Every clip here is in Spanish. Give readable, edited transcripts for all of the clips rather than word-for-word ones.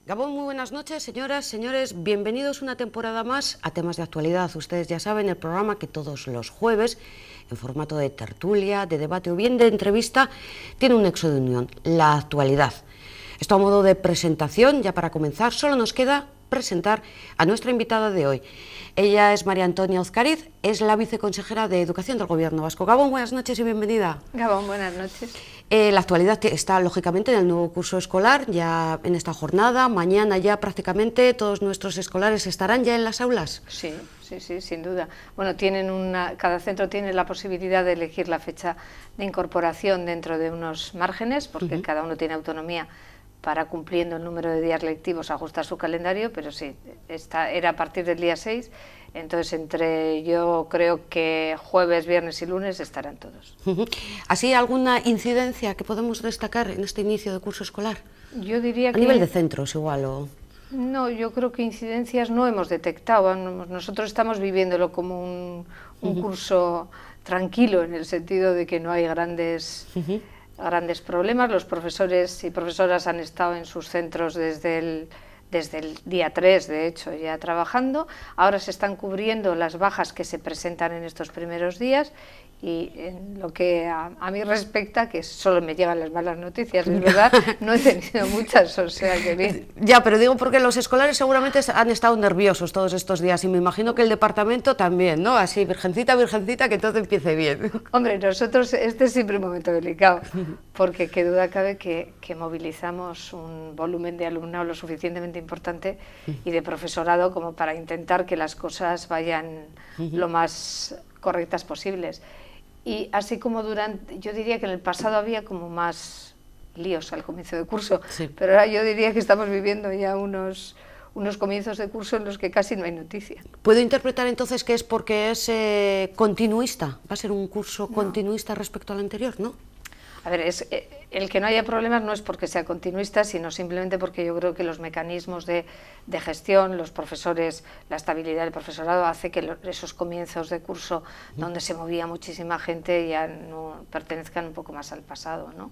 Gabón, muy buenas noches, señoras, señores, bienvenidos una temporada más a Temas de Actualidad. Ustedes ya saben, el programa que todos los jueves, en formato de tertulia, de debate o bien de entrevista, tiene un nexo de unión, la actualidad. Esto a modo de presentación, ya para comenzar, solo nos queda presentar a nuestra invitada de hoy. Ella es María Antonia Ozcariz, es la viceconsejera de Educación del Gobierno Vasco. Gabón, buenas noches y bienvenida. Gabón, buenas noches. La actualidad está lógicamente en el nuevo curso escolar, ya en esta jornada, mañana ya prácticamente todos nuestros escolares estarán ya en las aulas. Sí, sin duda. Bueno, cada centro tiene la posibilidad de elegir la fecha de incorporación dentro de unos márgenes, porque cada uno tiene autonomía para, cumpliendo el número de días lectivos, ajustar su calendario, pero sí, era a partir del día 6, entonces yo creo que jueves, viernes y lunes estarán todos. ¿Así alguna incidencia que podemos destacar en este inicio de curso escolar? Yo diría que... ¿A nivel de centros igual o...? No, yo creo que incidencias no hemos detectado. Nosotros estamos viviéndolo como un curso tranquilo, en el sentido de que no hay grandes problemas. Los profesores y profesoras han estado en sus centros desde el día 3, de hecho, ya trabajando. Ahora se están cubriendo las bajas que se presentan en estos primeros días, y en lo que a mí respecta, que solo me llegan las malas noticias, es verdad, no he tenido muchas, o sea que bien. Ya, pero digo porque los escolares seguramente han estado nerviosos todos estos días, y me imagino que el departamento también, ¿no? Así, virgencita, virgencita, que todo empiece bien. Hombre, nosotros, este es siempre un momento delicado, porque qué duda cabe que movilizamos un volumen de alumnado lo suficientemente importante y de profesorado como para intentar que las cosas vayan lo más correctas posibles. Y así como yo diría que en el pasado había como más líos al comienzo de curso, pero ahora yo diría que estamos viviendo ya unos comienzos de curso en los que casi no hay noticia. ¿Puedo interpretar entonces que es porque es continuista? ¿Va a ser un curso continuista respecto al anterior, no? A ver, el que no haya problemas no es porque sea continuista, sino simplemente porque yo creo que los mecanismos de gestión, los profesores, la estabilidad del profesorado hace que esos comienzos de curso donde se movía muchísima gente ya no pertenezcan un poco más al pasado, ¿no?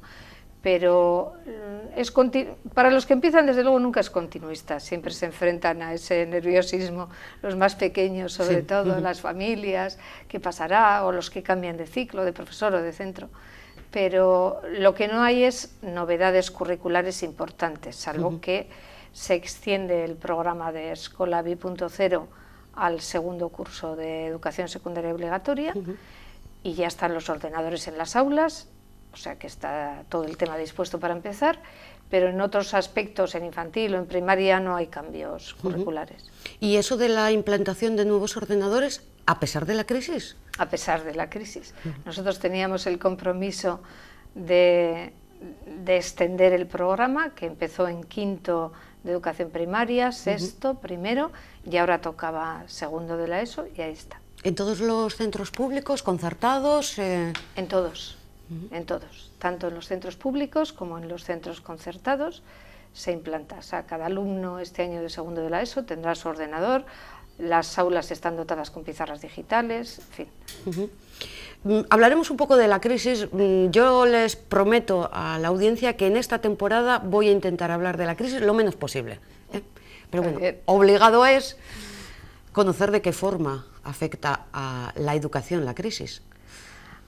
Pero para los que empiezan, desde luego, nunca es continuista, siempre se enfrentan a ese nerviosismo, los más pequeños, sobre todo, las familias, qué pasará, o los que cambian de ciclo, de profesor o de centro. Pero lo que no hay es novedades curriculares importantes, salvo que se extiende el programa de Escola 2.0 al segundo curso de educación secundaria obligatoria, y ya están los ordenadores en las aulas, o sea que está todo el tema dispuesto para empezar, pero en otros aspectos, en infantil o en primaria, no hay cambios curriculares. ¿Y eso de la implantación de nuevos ordenadores, a pesar de la crisis? A pesar de la crisis. Nosotros teníamos el compromiso de extender el programa, que empezó en quinto de educación primaria, sexto, primero, y ahora tocaba segundo de la ESO, y ahí está. ¿En todos los centros públicos, concertados? En todos, tanto en los centros públicos como en los centros concertados se implanta. O sea, cada alumno este año de segundo de la ESO tendrá su ordenador. Las aulas están dotadas con pizarras digitales, en fin. Hablaremos un poco de la crisis. Yo les prometo a la audiencia que en esta temporada voy a intentar hablar de la crisis lo menos posible, Pero bueno, obligado es conocer de qué forma afecta a la educación la crisis.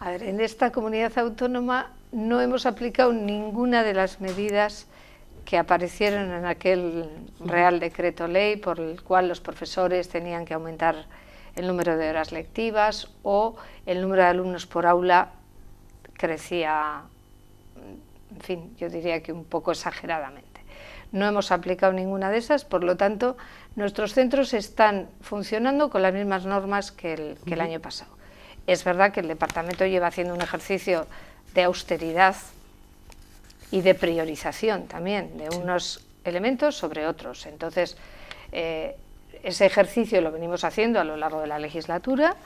A ver, en esta comunidad autónoma no hemos aplicado ninguna de las medidas que aparecieron en aquel Real Decreto Ley por el cual los profesores tenían que aumentar el número de horas lectivas o el número de alumnos por aula crecía, en fin, yo diría que un poco exageradamente. No hemos aplicado ninguna de esas, por lo tanto, nuestros centros están funcionando con las mismas normas que el año pasado. Es verdad que el departamento lleva haciendo un ejercicio de austeridad y de priorización también de unos elementos sobre otros. Entonces, ese ejercicio lo venimos haciendo a lo largo de la legislatura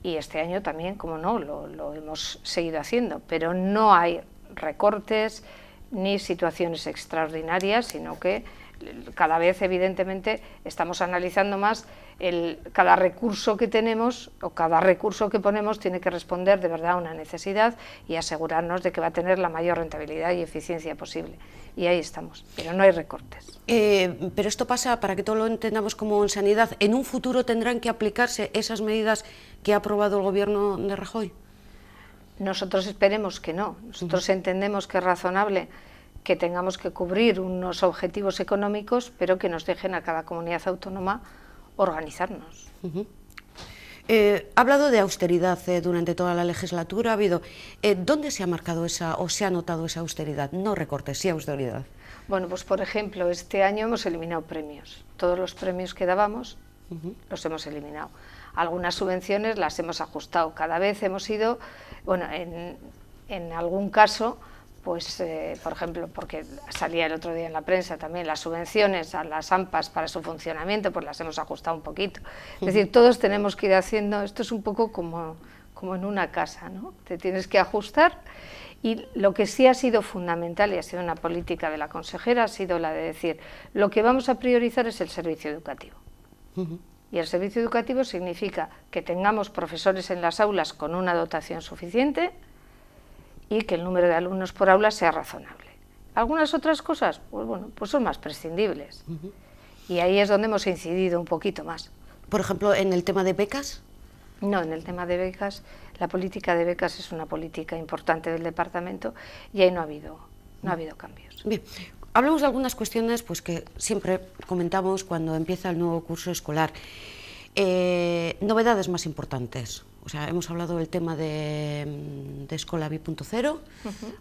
y este año también, como no, lo hemos seguido haciendo, pero no hay recortes ni situaciones extraordinarias, sino que cada vez evidentemente estamos analizando más cada recurso que tenemos o cada recurso que ponemos tiene que responder de verdad a una necesidad y asegurarnos de que va a tener la mayor rentabilidad y eficiencia posible. Y ahí estamos, pero no hay recortes. Pero esto pasa, para que todo lo entendamos como en sanidad, ¿en un futuro tendrán que aplicarse esas medidas que ha aprobado el gobierno de Rajoy? Nosotros esperemos que no. Nosotros entendemos que es razonable que tengamos que cubrir unos objetivos económicos, pero que nos dejen a cada comunidad autónoma organizarnos. Ha hablado de austeridad durante toda la legislatura. ¿Dónde se ha marcado esa, o se ha notado esa austeridad? No recortes, sí austeridad. Bueno, pues por ejemplo, este año hemos eliminado premios. Todos los premios que dábamos los hemos eliminado. Algunas subvenciones las hemos ajustado. Cada vez hemos ido, bueno, en algún caso, pues, por ejemplo, porque salía el otro día en la prensa también, las subvenciones a las AMPAs para su funcionamiento, pues las hemos ajustado un poquito. Es decir, todos tenemos que ir haciendo, esto es un poco como en una casa, ¿no? Te tienes que ajustar, y lo que sí ha sido fundamental, y ha sido una política de la consejera, ha sido la de decir, lo que vamos a priorizar es el servicio educativo. Y el servicio educativo significa que tengamos profesores en las aulas con una dotación suficiente, y que el número de alumnos por aula sea razonable. Algunas otras cosas, pues bueno, pues son más prescindibles. Y ahí es donde hemos incidido un poquito más. Por ejemplo, en el tema de becas. No, en el tema de becas, la política de becas es una política importante del departamento y ahí no ha habido cambios. Bien, hablamos de algunas cuestiones pues que siempre comentamos cuando empieza el nuevo curso escolar. Novedades más importantes. O sea, hemos hablado del tema de Escola 2.0,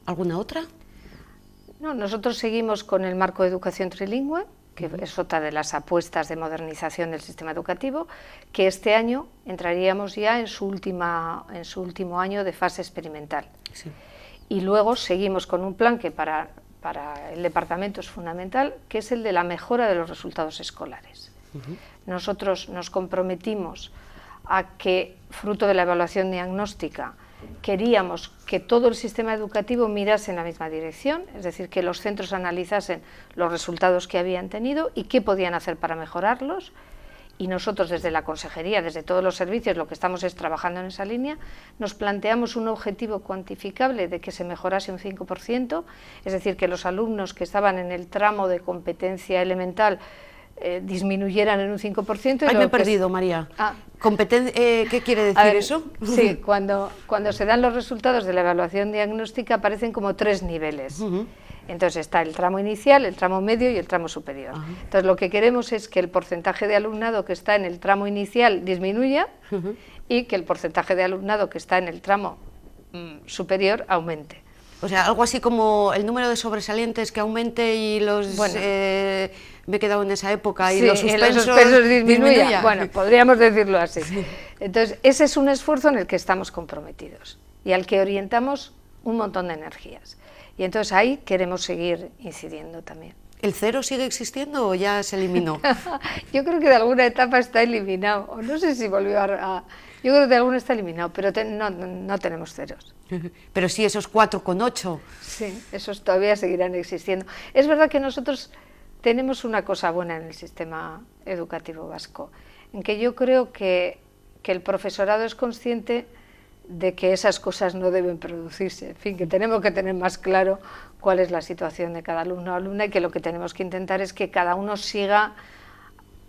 ¿alguna otra? No, nosotros seguimos con el marco de educación trilingüe, que es otra de las apuestas de modernización del sistema educativo, que este año entraríamos ya en su último año de fase experimental. Sí. Y luego seguimos con un plan que para el departamento es fundamental, que es el de la mejora de los resultados escolares. Nosotros nos comprometimos a que, fruto de la evaluación diagnóstica, queríamos que todo el sistema educativo mirase en la misma dirección, es decir, que los centros analizasen los resultados que habían tenido y qué podían hacer para mejorarlos, y nosotros desde la consejería, desde todos los servicios, lo que estamos es trabajando en esa línea. Nos planteamos un objetivo cuantificable de que se mejorase un 5%, es decir, que los alumnos que estaban en el tramo de competencia elemental disminuyeran en un 5%. Ay, me he perdido, María. ¿Qué quiere decir eso? Sí, cuando se dan los resultados de la evaluación diagnóstica aparecen como 3 niveles. Entonces está el tramo inicial, el tramo medio y el tramo superior. Entonces lo que queremos es que el porcentaje de alumnado que está en el tramo inicial disminuya y que el porcentaje de alumnado que está en el tramo superior aumente. O sea, algo así como el número de sobresalientes que aumente y los... Bueno, me he quedado en esa época y sí, los suspensos disminuya. Bueno, podríamos decirlo así. Entonces, ese es un esfuerzo en el que estamos comprometidos y al que orientamos un montón de energías. Y entonces ahí queremos seguir incidiendo también. ¿El cero sigue existiendo o ya se eliminó? Yo creo que de alguna etapa está eliminado, o no sé si volvió a... Yo creo que de alguna está eliminado, pero no tenemos ceros. Pero sí, esos 4,8. Sí, esos todavía seguirán existiendo. Es verdad que nosotros tenemos una cosa buena en el sistema educativo vasco, en que yo creo que el profesorado es consciente de que esas cosas no deben producirse, en fin, que tenemos que tener más claro cuál es la situación de cada alumno o alumna y que lo que tenemos que intentar es que cada uno siga,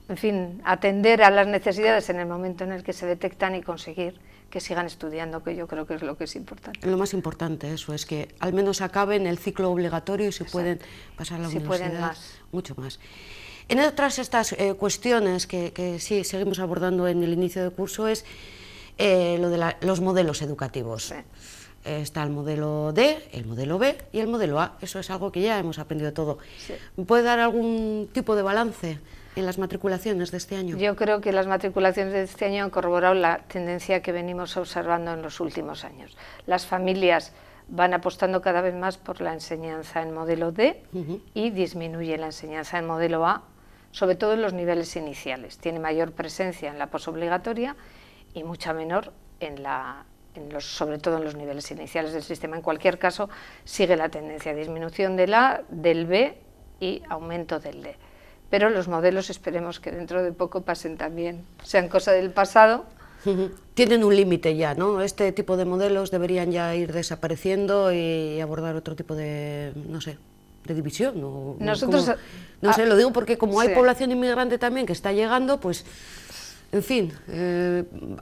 en fin, atender a las necesidades en el momento en el que se detectan y conseguir que sigan estudiando, que yo creo que es lo que es importante. Lo más importante, eso, es que al menos acaben el ciclo obligatorio y se pueden pasar a la universidad, pueden más. Mucho más. En otras estas cuestiones que sí seguimos abordando en el inicio del curso es lo de los modelos educativos. Sí. Está el modelo D, el modelo B y el modelo A. Eso es algo que ya hemos aprendido todo. Sí. ¿Puede dar algún tipo de balance en las matriculaciones de este año? Yo creo que las matriculaciones de este año han corroborado la tendencia que venimos observando en los últimos años. Las familias van apostando cada vez más por la enseñanza en modelo D y disminuye la enseñanza en modelo A, sobre todo en los niveles iniciales. Tiene mayor presencia en la posobligatoria y mucha menor sobre todo en los niveles iniciales del sistema. En cualquier caso, sigue la tendencia a disminución del A, del B y aumento del D. pero los modelos esperemos que dentro de poco pasen también, sean cosa del pasado. Tienen un límite ya, ¿no? Este tipo de modelos deberían ya ir desapareciendo y abordar otro tipo de, no sé, de división. Nosotros, no sé, lo digo porque como hay sí, población inmigrante también que está llegando, pues, en fin,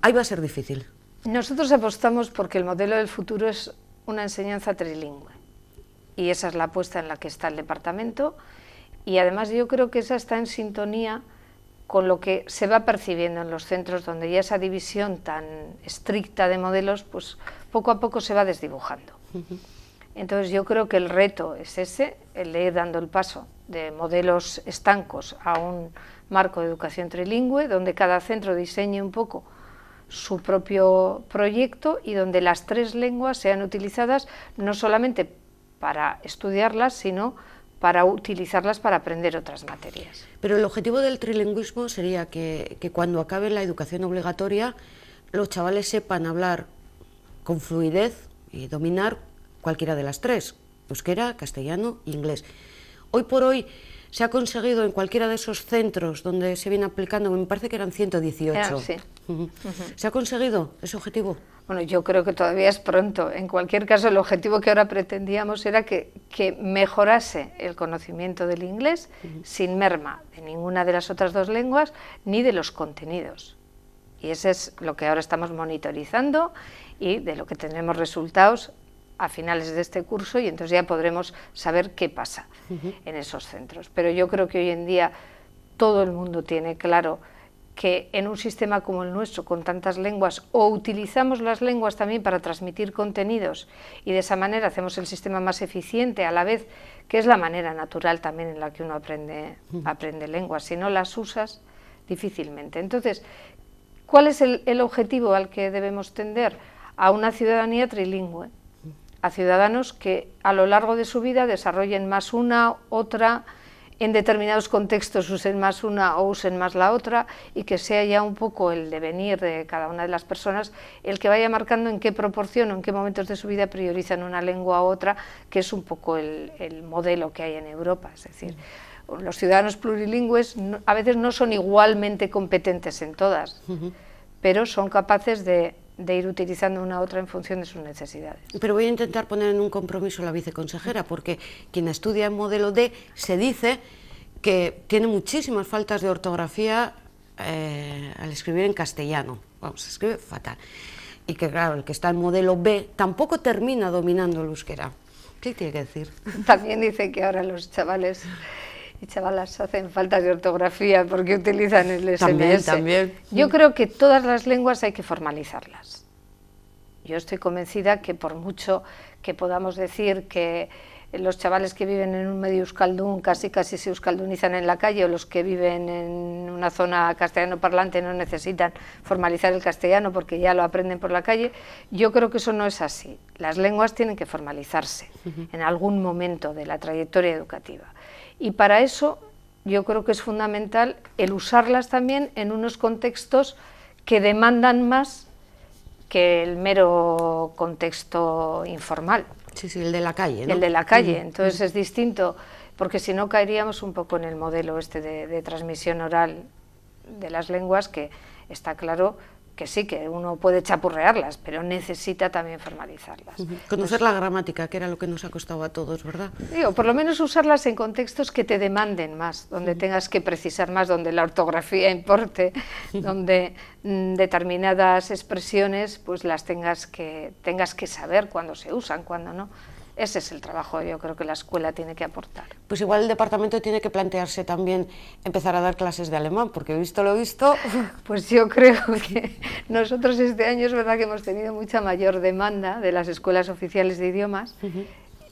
ahí va a ser difícil. Nosotros apostamos porque el modelo del futuro es una enseñanza trilingüe y esa es la apuesta en la que está el departamento, y además yo creo que esa está en sintonía con lo que se va percibiendo en los centros, donde ya esa división tan estricta de modelos, pues poco a poco se va desdibujando. Entonces yo creo que el reto es ese, el de ir dando el paso de modelos estancos a un marco de educación trilingüe, donde cada centro diseñe un poco su propio proyecto y donde las 3 lenguas sean utilizadas no solamente para estudiarlas, sino para utilizarlas para aprender otras materias. Pero el objetivo del trilingüismo sería que cuando acabe la educación obligatoria los chavales sepan hablar con fluidez y dominar cualquiera de las 3, euskera, castellano e inglés. Hoy por hoy se ha conseguido en cualquiera de esos centros donde se viene aplicando, me parece que eran 118. Sí. ¿Se ha conseguido ese objetivo? Bueno, yo creo que todavía es pronto. En cualquier caso, el objetivo que ahora pretendíamos era que mejorase el conocimiento del inglés sin merma de ninguna de las otras 2 lenguas ni de los contenidos. Y ese es lo que ahora estamos monitorizando y de lo que tendremos resultados a finales de este curso, y entonces ya podremos saber qué pasa en esos centros. Pero yo creo que hoy en día todo el mundo tiene claro que en un sistema como el nuestro, con tantas lenguas, o utilizamos las lenguas también para transmitir contenidos y de esa manera hacemos el sistema más eficiente, a la vez que es la manera natural también en la que uno aprende lenguas. Si no las usas, difícilmente. Entonces, ¿cuál es el objetivo al que debemos tender? A una ciudadanía trilingüe, a ciudadanos que a lo largo de su vida desarrollen más una, otra, en determinados contextos usen más una o usen más la otra, y que sea ya un poco el devenir de cada una de las personas el que vaya marcando en qué proporción o en qué momentos de su vida priorizan una lengua u otra, que es un poco el modelo que hay en Europa. Es decir, los ciudadanos plurilingües a veces no son igualmente competentes en todas, pero son capaces de ir utilizando una u otra en función de sus necesidades. Pero voy a intentar poner en un compromiso a la viceconsejera, porque quien estudia en modelo D se dice que tiene muchísimas faltas de ortografía al escribir en castellano. Vamos, se escribe fatal. Y que claro, el que está en modelo B tampoco termina dominando el euskera. ¿Qué tiene que decir? También dice que ahora los chavales y chavalas hacen faltas de ortografía porque utilizan el SMS. También. Yo creo que todas las lenguas hay que formalizarlas. Yo estoy convencida que por mucho que podamos decir que los chavales que viven en un medio euskaldún casi se euskaldunizan en la calle, o los que viven en una zona castellano parlante no necesitan formalizar el castellano porque ya lo aprenden por la calle, yo creo que eso no es así. Las lenguas tienen que formalizarse en algún momento de la trayectoria educativa. Y para eso yo creo que es fundamental el usarlas también en unos contextos que demandan más que el mero contexto informal. Sí, el de la calle, ¿no? El de la calle, entonces es distinto, porque si no caeríamos un poco en el modelo este de transmisión oral de las lenguas, que está claro que sí, que uno puede chapurrearlas, pero necesita también formalizarlas. Conocer la gramática, que era lo que nos ha costado a todos, ¿verdad? Digo, por lo menos usarlas en contextos que te demanden más, donde tengas que precisar más, donde la ortografía importe, donde determinadas expresiones pues las tengas que saber cuándo se usan, cuándo no. Ese es el trabajo, yo creo que la escuela tiene que aportar. Pues igual el departamento tiene que plantearse también empezar a dar clases de alemán, porque visto lo visto... Pues yo creo que nosotros este año es verdad que hemos tenido mucha mayor demanda de las escuelas oficiales de idiomas,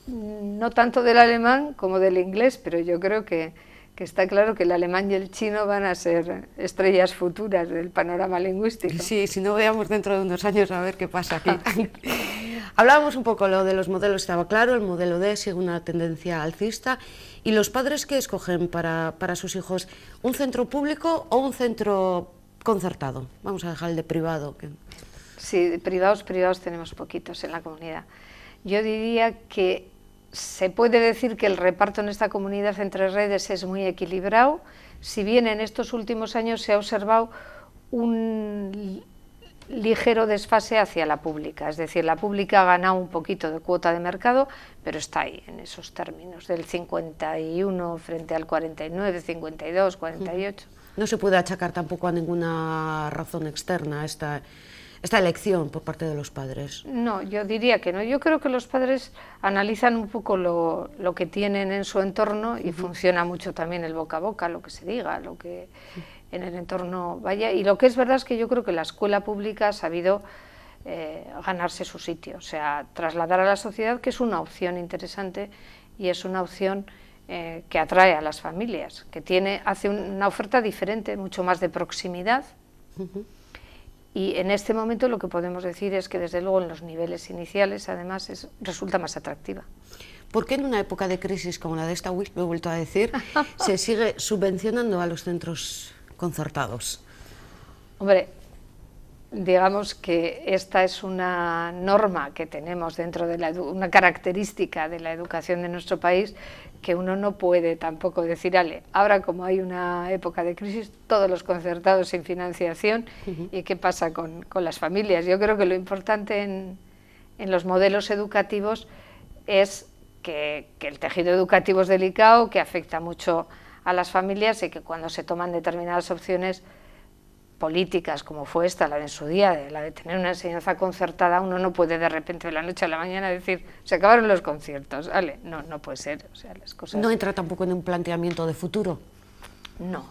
no tanto del alemán como del inglés, pero yo creo que está claro que el alemán y el chino van a ser estrellas futuras del panorama lingüístico. Sí, si no veamos dentro de unos años a ver qué pasa aquí. Hablábamos un poco lo de los modelos, estaba claro, el modelo D sigue una tendencia alcista, y los padres que escogen para sus hijos, ¿un centro público o un centro concertado? Vamos a dejar el de privado. Sí, privados tenemos poquitos en la comunidad. Yo diría que se puede decir que el reparto en esta comunidad entre redes es muy equilibrado, si bien en estos últimos años se ha observado un ligero desfase hacia la pública, es decir, la pública ha ganado un poquito de cuota de mercado, pero está ahí, en esos términos, del 51 frente al 49, 52, 48. No se puede achacar tampoco a ninguna razón externa esta elección por parte de los padres. No, yo diría que no. Yo creo que los padres analizan un poco lo que tienen en su entorno y funciona mucho también el boca a boca, lo que se diga, lo que en el entorno vaya. Y lo que es verdad es que yo creo que la escuela pública ha sabido ganarse su sitio, o sea, trasladar a la sociedad que es una opción interesante y es una opción que atrae a las familias, que hace una oferta diferente, mucho más de proximidad. Y en este momento lo que podemos decir es que desde luego en los niveles iniciales además resulta más atractiva. ¿Por qué en una época de crisis como la de esta UIS, me he vuelto a decir, se sigue subvencionando a los centros concertados? Hombre, digamos que esta es una norma que tenemos dentro de una característica de la educación de nuestro país, que uno no puede tampoco decir, ale, ahora como hay una época de crisis, todos los concertados sin financiación, ¿y qué pasa con las familias? Yo creo que lo importante en los modelos educativos es que el tejido educativo es delicado, que afecta mucho a las familias y que cuando se toman determinadas opciones políticas, como fue esta, la de en su día, la de tener una enseñanza concertada, uno no puede de repente de la noche a la mañana decir, se acabaron los conciertos, ¿vale? No puede ser, o sea, las cosas... ¿No entra tampoco en un planteamiento de futuro? No,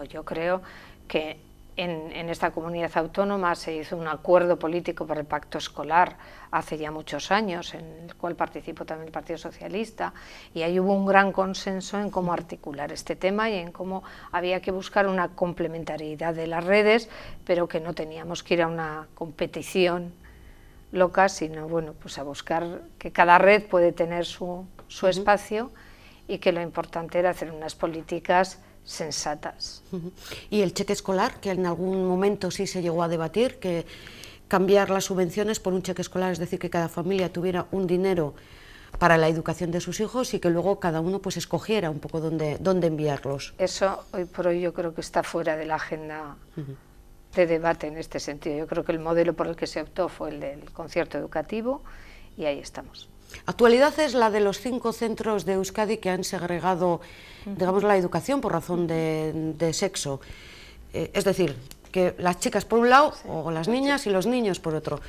yo creo que en esta comunidad autónoma se hizo un acuerdo político para el pacto escolar hace ya muchos años, en el cual participó también el Partido Socialista, y ahí hubo un gran consenso en cómo articular este tema y en cómo había que buscar una complementariedad de las redes, pero que no teníamos que ir a una competición loca, sino bueno, pues a buscar que cada red puede tener su espacio y que lo importante era hacer unas políticas sensatas. ¿Y el cheque escolar, que en algún momento sí se llegó a debatir, que cambiar las subvenciones por un cheque escolar, es decir, que cada familia tuviera un dinero para la educación de sus hijos y que luego cada uno pues escogiera un poco dónde enviarlos? Eso hoy por hoy yo creo que está fuera de la agenda de debate en este sentido. Yo creo que el modelo por el que se optó fue el del concierto educativo y ahí estamos. Actualidad es la de los 5 centros de Euskadi que han segregado, digamos, la educación por razón de sexo. Es decir, que las chicas por un lado, o las niñas, y los niños por otro.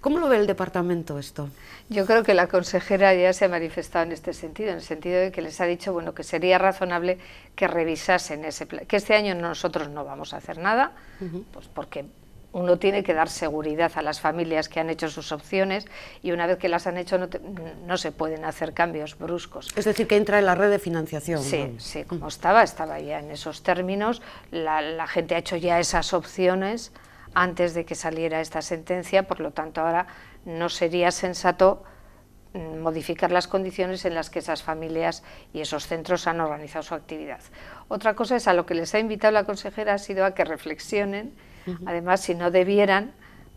¿Cómo lo ve el departamento esto? Yo creo que la consejera ya se ha manifestado en este sentido, en el sentido de que les ha dicho bueno, que sería razonable que revisasen ese plan, que este año nosotros no vamos a hacer nada, pues porque uno tiene que dar seguridad a las familias que han hecho sus opciones y una vez que las han hecho no se pueden hacer cambios bruscos. Es decir, que entra en la red de financiación. Sí, ¿no? Sí, como estaba ya en esos términos, la gente ha hecho ya esas opciones antes de que saliera esta sentencia, por lo tanto ahora no sería sensato modificar las condiciones en las que esas familias y esos centros han organizado su actividad. Otra cosa es a lo que les ha invitado la consejera ha sido a que reflexionen. Además, si no debieran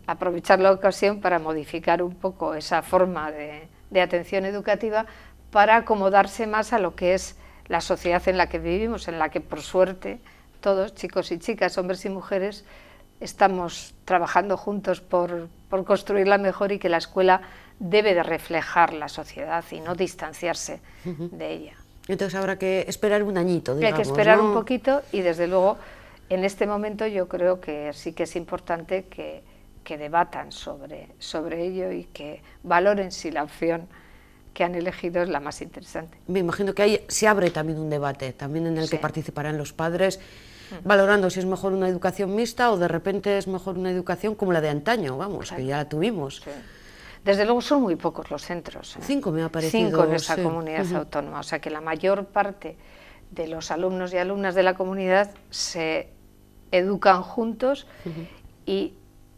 aprovechar la ocasión para modificar un poco esa forma de atención educativa para acomodarse más a lo que es la sociedad en la que vivimos, en la que por suerte todos, chicos y chicas, hombres y mujeres, estamos trabajando juntos por construirla mejor y que la escuela debe de reflejar la sociedad y no distanciarse de ella. Entonces habrá que esperar un añito, digamos, hay que esperar, ¿no?, un poquito y desde luego en este momento yo creo que sí que es importante que debatan sobre ello y que valoren si la opción que han elegido es la más interesante. Me imagino que ahí se abre también un debate, también en el que participarán los padres, valorando si es mejor una educación mixta o de repente es mejor una educación como la de antaño, vamos, que ya la tuvimos. Sí. Desde luego son muy pocos los centros. 5 me ha parecido. 5 en esta comunidad autónoma, o sea que la mayor parte de los alumnos y alumnas de la comunidad se educan juntos y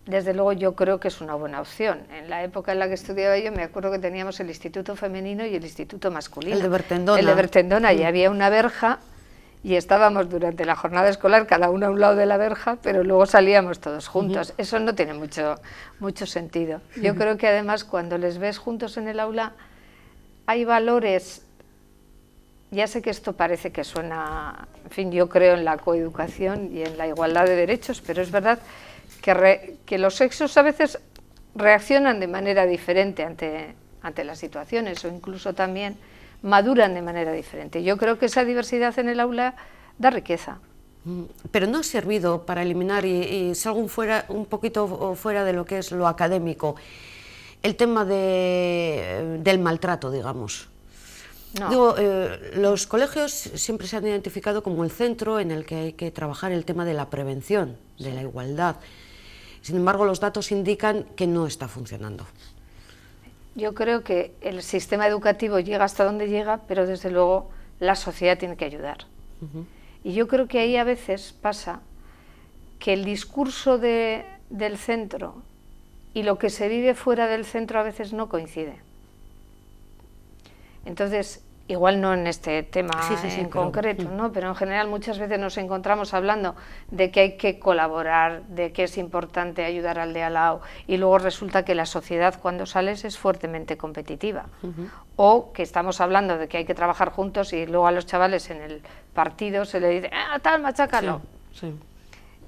desde luego yo creo que es una buena opción. En la época en la que estudiaba yo me acuerdo que teníamos el instituto femenino y el instituto masculino. El de Bertendona. El de Bertendona, y había una verja y estábamos durante la jornada escolar cada uno a un lado de la verja, pero luego salíamos todos juntos. Eso no tiene mucho sentido. Yo creo que además cuando les ves juntos en el aula hay valores ya sé que esto parece que suena, en fin, yo creo en la coeducación y en la igualdad de derechos, pero es verdad que los sexos a veces reaccionan de manera diferente ante las situaciones, o incluso también maduran de manera diferente. Yo creo que esa diversidad en el aula da riqueza. Pero no ha servido para eliminar, y salgo un poquito fuera de lo que es lo académico, el tema del maltrato, digamos. No. Digo, los colegios siempre se han identificado como el centro en el que hay que trabajar el tema de la prevención, de la igualdad. Sin embargo, los datos indican que no está funcionando. Yo creo que el sistema educativo llega hasta donde llega, pero desde luego la sociedad tiene que ayudar. Y yo creo que ahí a veces pasa que el discurso del centro y lo que se vive fuera del centro a veces no coincide. Entonces, igual no en este tema en concreto, ¿no? Pero en general muchas veces nos encontramos hablando de que hay que colaborar, de que es importante ayudar al de al lado, y luego resulta que la sociedad cuando sales es fuertemente competitiva. O que estamos hablando de que hay que trabajar juntos y luego a los chavales en el partido se le dice, tal, machácalo. Sí.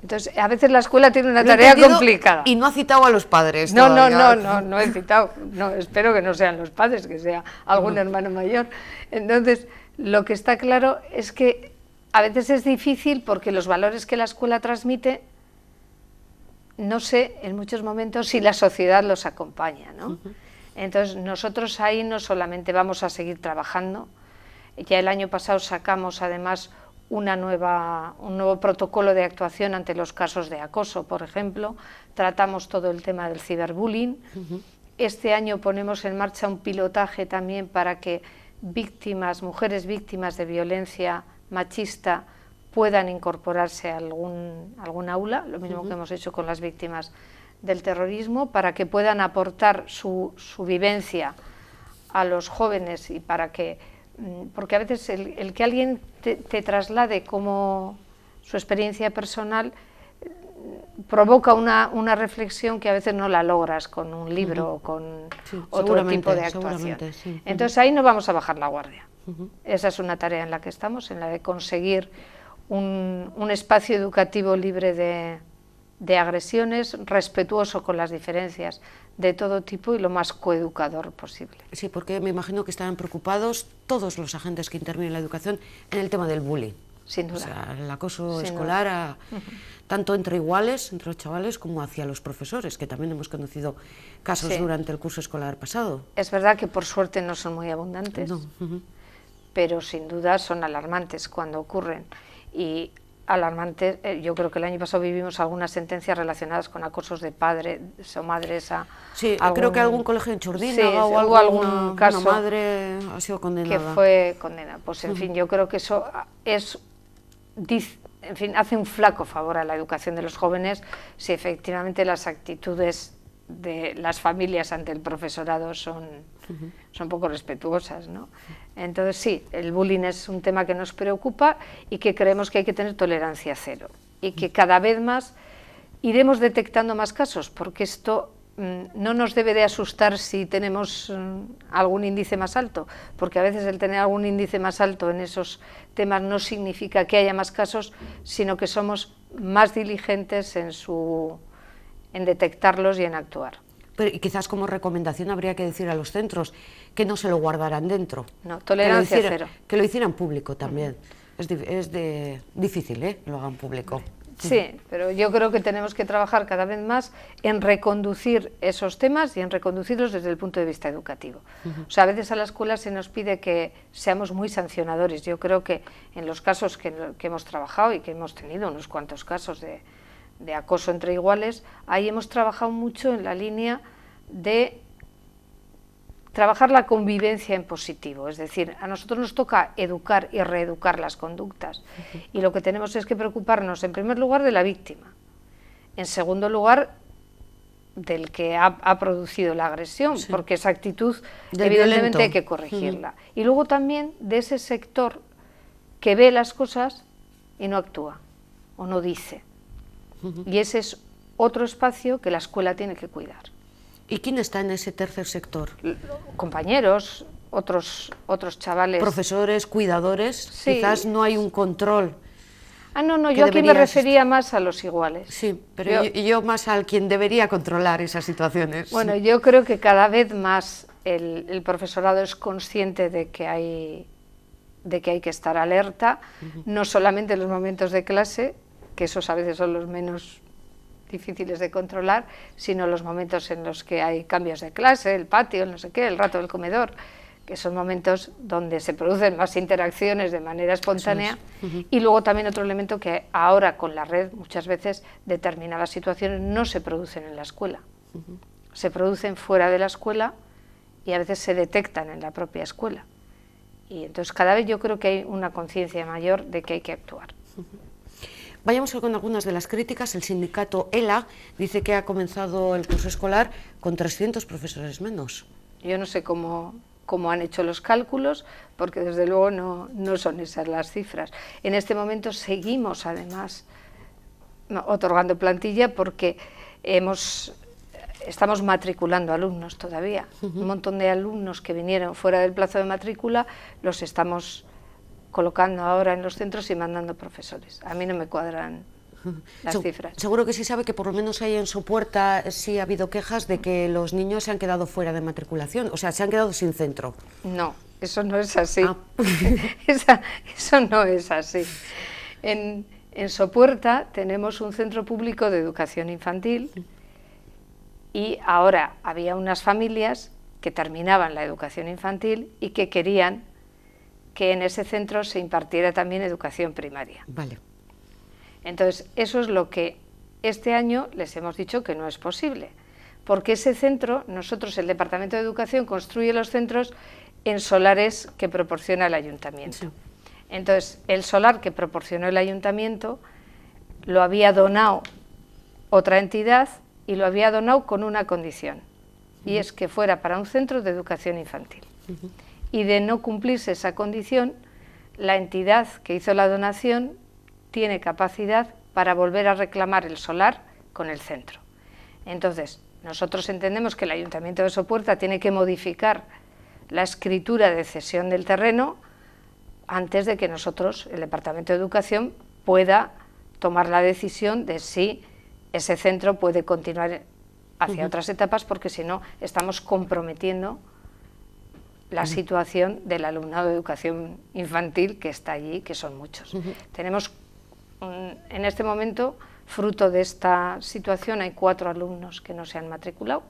Entonces, a veces la escuela tiene una tarea complicada. Y no ha citado a los padres. No he citado. No, espero que no sean los padres, que sea algún hermano mayor. Entonces, lo que está claro es que a veces es difícil porque los valores que la escuela transmite, no sé en muchos momentos si la sociedad los acompaña, ¿no? Entonces, nosotros ahí no solamente vamos a seguir trabajando, ya el año pasado sacamos además un nuevo protocolo de actuación ante los casos de acoso, por ejemplo. Tratamos todo el tema del ciberbullying. Este año ponemos en marcha un pilotaje también para que mujeres víctimas de violencia machista puedan incorporarse a algún aula, lo mismo que hemos hecho con las víctimas del terrorismo, para que puedan aportar su vivencia a los jóvenes y para que, porque a veces el que alguien te traslade como su experiencia personal provoca una reflexión que a veces no la logras con un libro o con otro tipo de actuación. Sí. Entonces ahí no vamos a bajar la guardia. Esa es una tarea en la que estamos, en la de conseguir un espacio educativo libre de agresiones, respetuoso con las diferencias de todo tipo y lo más coeducador posible. Sí, porque me imagino que estarán preocupados todos los agentes que intervienen en la educación en el tema del bullying. Sin duda. O sea, el acoso escolar, tanto entre iguales, entre los chavales, como hacia los profesores, que también hemos conocido casos durante el curso escolar pasado. Es verdad que por suerte no son muy abundantes, pero sin duda son alarmantes cuando ocurren. Y alarmantes, yo creo que el año pasado vivimos algunas sentencias relacionadas con acosos de padres o madres a... Sí, creo que algún colegio en Chordina o algún caso, una madre ha sido condenada. Que fue condenada. Pues en fin, yo creo que eso hace un flaco favor a la educación de los jóvenes si efectivamente las actitudes de las familias ante el profesorado son poco respetuosas, ¿no? Entonces sí, el bullying es un tema que nos preocupa y que creemos que hay que tener tolerancia cero y que cada vez más iremos detectando más casos, porque esto no nos debe de asustar si tenemos algún índice más alto, porque a veces el tener algún índice más alto en esos temas no significa que haya más casos, sino que somos más diligentes en detectarlos y en actuar. Pero quizás como recomendación habría que decir a los centros que no se lo guardaran dentro. No, tolerancia cero. Que lo hicieran público también. Es difícil, que lo hagan público. Sí, pero yo creo que tenemos que trabajar cada vez más en reconducir esos temas y en reconducirlos desde el punto de vista educativo. O sea, a veces a la escuela se nos pide que seamos muy sancionadores. Yo creo que en los casos que hemos trabajado y que hemos tenido unos cuantos casos de acoso entre iguales, ahí hemos trabajado mucho en la línea de trabajar la convivencia en positivo, es decir, a nosotros nos toca educar y reeducar las conductas y lo que tenemos es que preocuparnos en primer lugar de la víctima, en segundo lugar del que ha producido la agresión, porque esa actitud evidentemente hay que corregirla, y luego también de ese sector que ve las cosas y no actúa o no dice. Y ese es otro espacio que la escuela tiene que cuidar. ¿Y quién está en ese tercer sector? Compañeros, otros chavales. Profesores, cuidadores, sí, quizás no hay un control. No, yo aquí me refería más a los iguales. Sí, pero yo más al quien debería controlar esas situaciones. Bueno, yo creo que cada vez más el profesorado es consciente de que hay que estar alerta, no solamente en los momentos de clase, que esos a veces son los menos difíciles de controlar, sino los momentos en los que hay cambios de clase, el patio, el no sé qué, el rato del comedor, que son momentos donde se producen más interacciones de manera espontánea. Y luego también otro elemento que ahora con la red muchas veces determinadas situaciones no se producen en la escuela, se producen fuera de la escuela y a veces se detectan en la propia escuela. Y entonces cada vez yo creo que hay una conciencia mayor de que hay que actuar. Vayamos con algunas de las críticas. El sindicato ELA dice que ha comenzado el curso escolar con 300 profesores menos. Yo no sé cómo han hecho los cálculos, porque desde luego no son esas las cifras. En este momento seguimos además otorgando plantilla porque estamos matriculando alumnos todavía. Un montón de alumnos que vinieron fuera del plazo de matrícula los estamos colocando ahora en los centros y mandando profesores. A mí no me cuadran las cifras. Seguro que sí sabe que por lo menos ahí en Sopuerta sí ha habido quejas de que los niños se han quedado fuera de matriculación, o sea, se han quedado sin centro. No, eso no es así. Eso no es así. En Sopuerta tenemos un centro público de educación infantil y ahora había unas familias que terminaban la educación infantil y que querían que en ese centro se impartiera también educación primaria. Vale. Entonces, eso es lo que este año les hemos dicho que no es posible, porque ese centro, nosotros, el Departamento de Educación, construye los centros en solares que proporciona el Ayuntamiento. Sí. Entonces, el solar que proporcionó el Ayuntamiento lo había donado otra entidad y lo había donado con una condición, y es que fuera para un centro de educación infantil. Y de no cumplirse esa condición, la entidad que hizo la donación tiene capacidad para volver a reclamar el solar con el centro. Entonces, nosotros entendemos que el Ayuntamiento de Sopuerta tiene que modificar la escritura de cesión del terreno antes de que nosotros, el Departamento de Educación, pueda tomar la decisión de si ese centro puede continuar hacia otras etapas, porque si no, estamos comprometiendo la situación del alumnado de educación infantil que está allí, que son muchos. Tenemos, en este momento, fruto de esta situación, hay 4 alumnos que no se han matriculado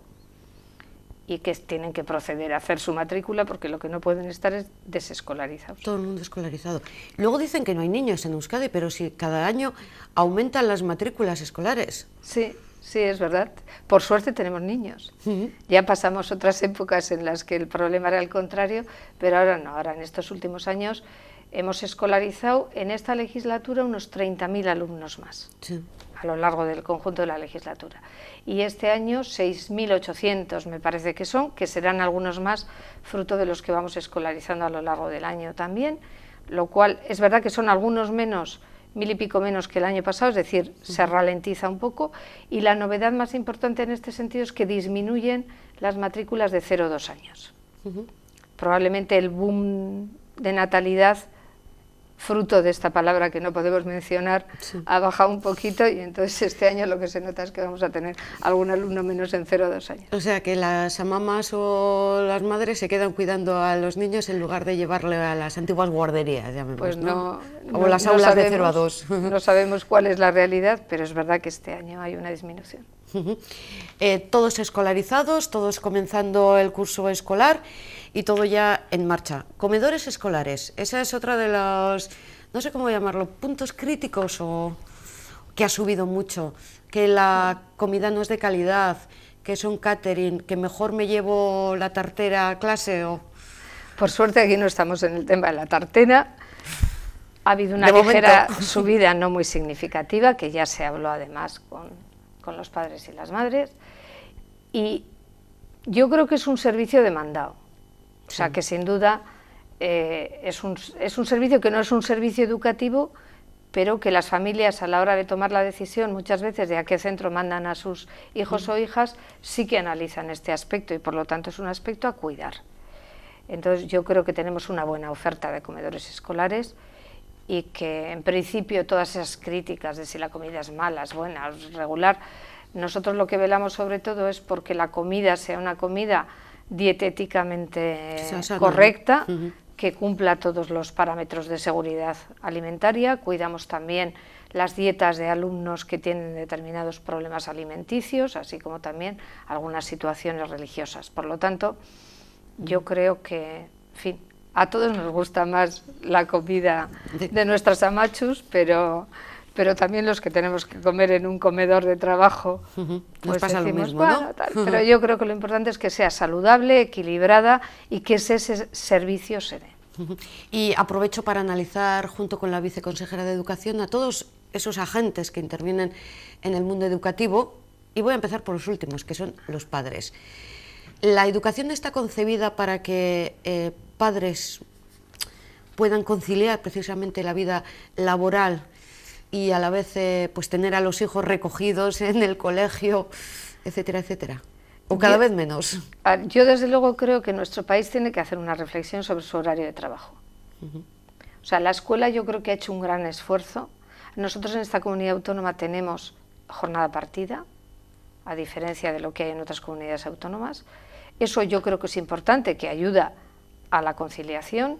y que tienen que proceder a hacer su matrícula porque lo que no pueden estar es desescolarizados. Todo el mundo escolarizado. Luego dicen que no hay niños en Euskadi, pero si cada año aumentan las matrículas escolares. Sí. Sí, es verdad. Por suerte tenemos niños. Ya pasamos otras épocas en las que el problema era el contrario, pero ahora no. Ahora, en estos últimos años, hemos escolarizado en esta legislatura unos 30.000 alumnos más, a lo largo del conjunto de la legislatura. Y este año 6.800 me parece que son, que serán algunos más, fruto de los que vamos escolarizando a lo largo del año también, lo cual es verdad que son algunos menos, 1.000 y pico menos que el año pasado, es decir, se ralentiza un poco, y la novedad más importante en este sentido es que disminuyen las matrículas de 0 a 2 años. Probablemente el boom de natalidad, fruto de esta palabra que no podemos mencionar, ha bajado un poquito, y entonces este año lo que se nota es que vamos a tener algún alumno menos en 0 a 2 años. O sea que las mamás o las madres se quedan cuidando a los niños en lugar de llevarle a las antiguas guarderías, llamemos, pues ¿no? O las aulas sabemos, de 0 a 2. No sabemos cuál es la realidad, pero es verdad que este año hay una disminución. Todos escolarizados, todos comenzando el curso escolar y todo ya en marcha. Comedores escolares, esa es otra de los, no sé cómo llamarlo, puntos críticos o que ha subido mucho, que la comida no es de calidad, que es un catering, que mejor me llevo la tartera a clase o... Por suerte aquí no estamos en el tema de la tartera. Ha habido una ligera subida no muy significativa, que ya se habló además con los padres y las madres, y yo creo que es un servicio demandado, o sea que sin duda es un servicio que no es un servicio educativo, pero que las familias a la hora de tomar la decisión muchas veces de a qué centro mandan a sus hijos o hijas, sí que analizan este aspecto y por lo tanto es un aspecto a cuidar. Entonces yo creo que tenemos una buena oferta de comedores escolares y que en principio todas esas críticas de si la comida es mala, es buena, es regular, nosotros lo que velamos sobre todo es porque la comida sea una comida dietéticamente correcta, que cumpla todos los parámetros de seguridad alimentaria. Cuidamos también las dietas de alumnos que tienen determinados problemas alimenticios, así como también algunas situaciones religiosas. Por lo tanto, yo creo que, en fin, a todos nos gusta más la comida de nuestras amachus, pero también los que tenemos que comer en un comedor de trabajo, pues pasa decimos, lo mismo, bueno, ¿no? Tal, pero yo creo que lo importante es que sea saludable, equilibrada y que ese servicio se dé. Y aprovecho para analizar, junto con la viceconsejera de Educación, a todos esos agentes que intervienen en el mundo educativo, y voy a empezar por los últimos, que son los padres. ¿La educación está concebida para que padres puedan conciliar precisamente la vida laboral y a la vez pues tener a los hijos recogidos en el colegio, etcétera, etcétera? ¿O cada vez menos? Yo desde luego creo que nuestro país tiene que hacer una reflexión sobre su horario de trabajo. O sea, la escuela yo creo que ha hecho un gran esfuerzo. Nosotros en esta comunidad autónoma tenemos jornada partida, a diferencia de lo que hay en otras comunidades autónomas. Eso yo creo que es importante, que ayuda a la conciliación.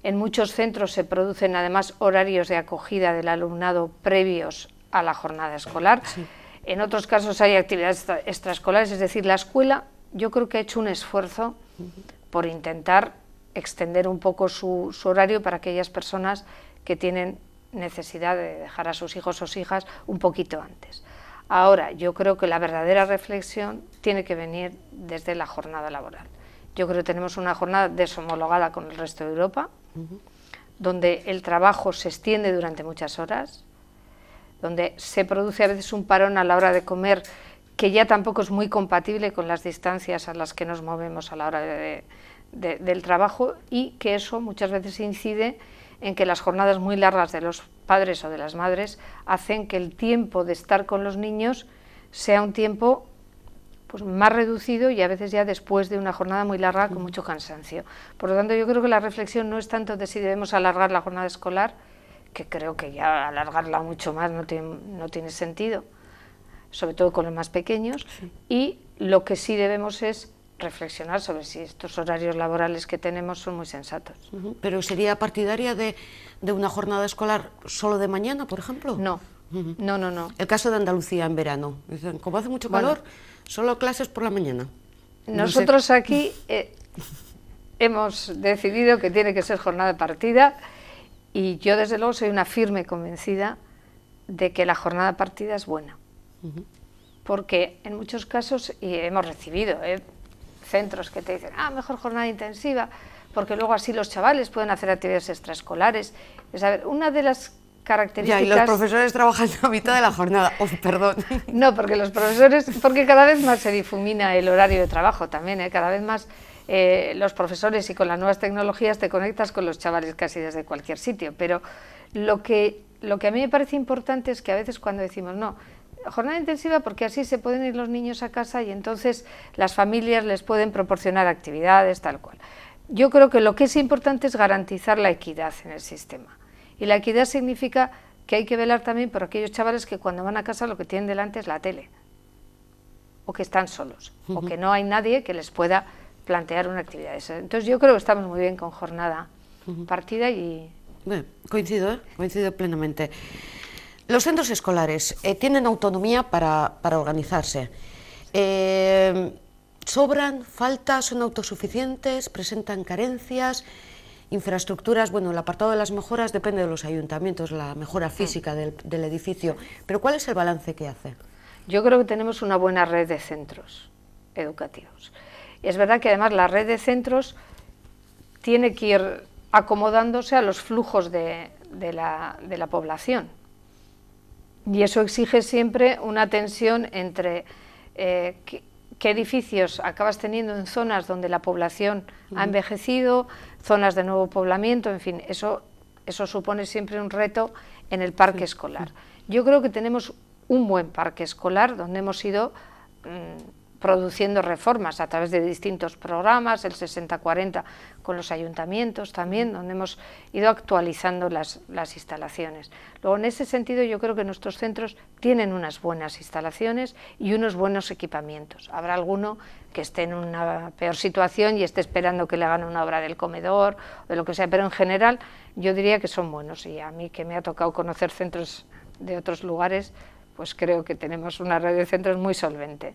En muchos centros se producen además horarios de acogida del alumnado previos a la jornada escolar. Sí. En otros casos hay actividades extraescolares, es decir, la escuela yo creo que ha hecho un esfuerzo por intentar extender un poco su horario para aquellas personas que tienen necesidad de dejar a sus hijos o hijas un poquito antes. Ahora, yo creo que la verdadera reflexión tiene que venir desde la jornada laboral. Yo creo que tenemos una jornada deshomologada con el resto de Europa, donde el trabajo se extiende durante muchas horas, donde se produce a veces un parón a la hora de comer que ya tampoco es muy compatible con las distancias a las que nos movemos a la hora del trabajo, y que eso muchas veces incide en que las jornadas muy largas de los padres o de las madres hacen que el tiempo de estar con los niños sea un tiempo pues más reducido y a veces ya después de una jornada muy larga con mucho cansancio. Por lo tanto, yo creo que la reflexión no es tanto de si debemos alargar la jornada escolar, que creo que ya alargarla mucho más no tiene sentido, sobre todo con los más pequeños, sí. Y lo que sí debemos es reflexionar sobre si estos horarios laborales que tenemos son muy sensatos. ¿Pero sería partidaria de una jornada escolar solo de mañana, por ejemplo? No, no. El caso de Andalucía en verano, dicen, como hace mucho calor, solo clases por la mañana. Nosotros no sé. Aquí hemos decidido que tiene que ser jornada partida, y yo desde luego soy una firme convencida de que la jornada partida es buena, porque en muchos casos, y hemos recibido centros que te dicen, mejor jornada intensiva, porque luego así los chavales pueden hacer actividades extraescolares. Es, a ver, una de las características... Ya, y los profesores trabajan a mitad de la jornada, perdón. No, porque los profesores, porque cada vez más se difumina el horario de trabajo también, cada vez más los profesores, y con las nuevas tecnologías te conectas con los chavales casi desde cualquier sitio, pero lo que a mí me parece importante es que a veces cuando decimos, no, jornada intensiva porque así se pueden ir los niños a casa y entonces las familias les pueden proporcionar actividades, tal cual. Yo creo que lo que es importante es garantizar la equidad en el sistema. Y la equidad significa que hay que velar también por aquellos chavales que cuando van a casa lo que tienen delante es la tele, o que están solos, o que no hay nadie que les pueda plantear una actividad. Entonces yo creo que estamos muy bien con jornada partida y... Bueno, coincido plenamente. Los centros escolares tienen autonomía para organizarse. ¿Sobran? ¿Falta? ¿Son autosuficientes? ¿Presentan carencias? Infraestructuras, bueno, el apartado de las mejoras depende de los ayuntamientos, la mejora física del edificio, pero ¿cuál es el balance que hace? Yo creo que tenemos una buena red de centros educativos. Es verdad que además la red de centros tiene que ir acomodándose a los flujos de la población, y eso exige siempre una tensión entre qué edificios acabas teniendo en zonas donde la población ha envejecido, zonas de nuevo poblamiento, en fin, eso supone siempre un reto en el parque escolar. Yo creo que tenemos un buen parque escolar donde hemos ido produciendo reformas a través de distintos programas, el 60-40 con los ayuntamientos también, donde hemos ido actualizando las instalaciones. Luego, en ese sentido, yo creo que nuestros centros tienen unas buenas instalaciones y unos buenos equipamientos. Habrá alguno que esté en una peor situación y esté esperando que le hagan una obra del comedor o de lo que sea, pero en general yo diría que son buenos, y a mí, que me ha tocado conocer centros de otros lugares, pues creo que tenemos una red de centros muy solvente.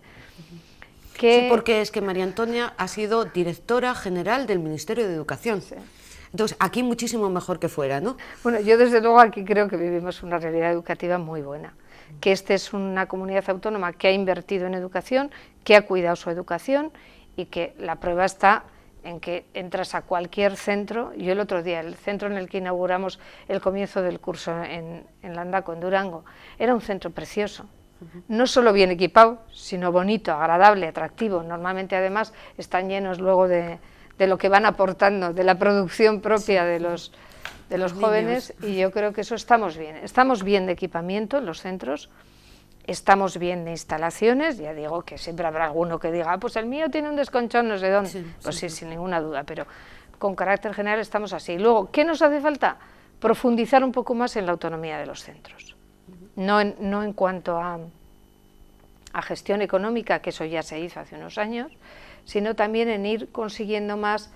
Sí, porque es que María Antonia ha sido directora general del Ministerio de Educación. Sí. Entonces, aquí muchísimo mejor que fuera, ¿no? Bueno, yo desde luego aquí creo que vivimos una realidad educativa muy buena, que esta es una comunidad autónoma que ha invertido en educación, que ha cuidado su educación, y que la prueba está en que entras a cualquier centro. Yo el otro día, el centro en el que inauguramos el comienzo del curso en Landaco, en Durango, era un centro precioso. No solo bien equipado, sino bonito, agradable, atractivo. Normalmente, además, están llenos luego de lo que van aportando, de la producción propia de los jóvenes, y yo creo que eso estamos bien. Estamos bien de equipamiento en los centros, estamos bien de instalaciones. Ya digo que siempre habrá alguno que diga, pues el mío tiene un desconchón no sé dónde. Sí, pues sí, sin ninguna duda, pero con carácter general estamos así. Luego, ¿qué nos hace falta? Profundizar un poco más en la autonomía de los centros. No en cuanto a gestión económica, que eso ya se hizo hace unos años, sino también en ir consiguiendo más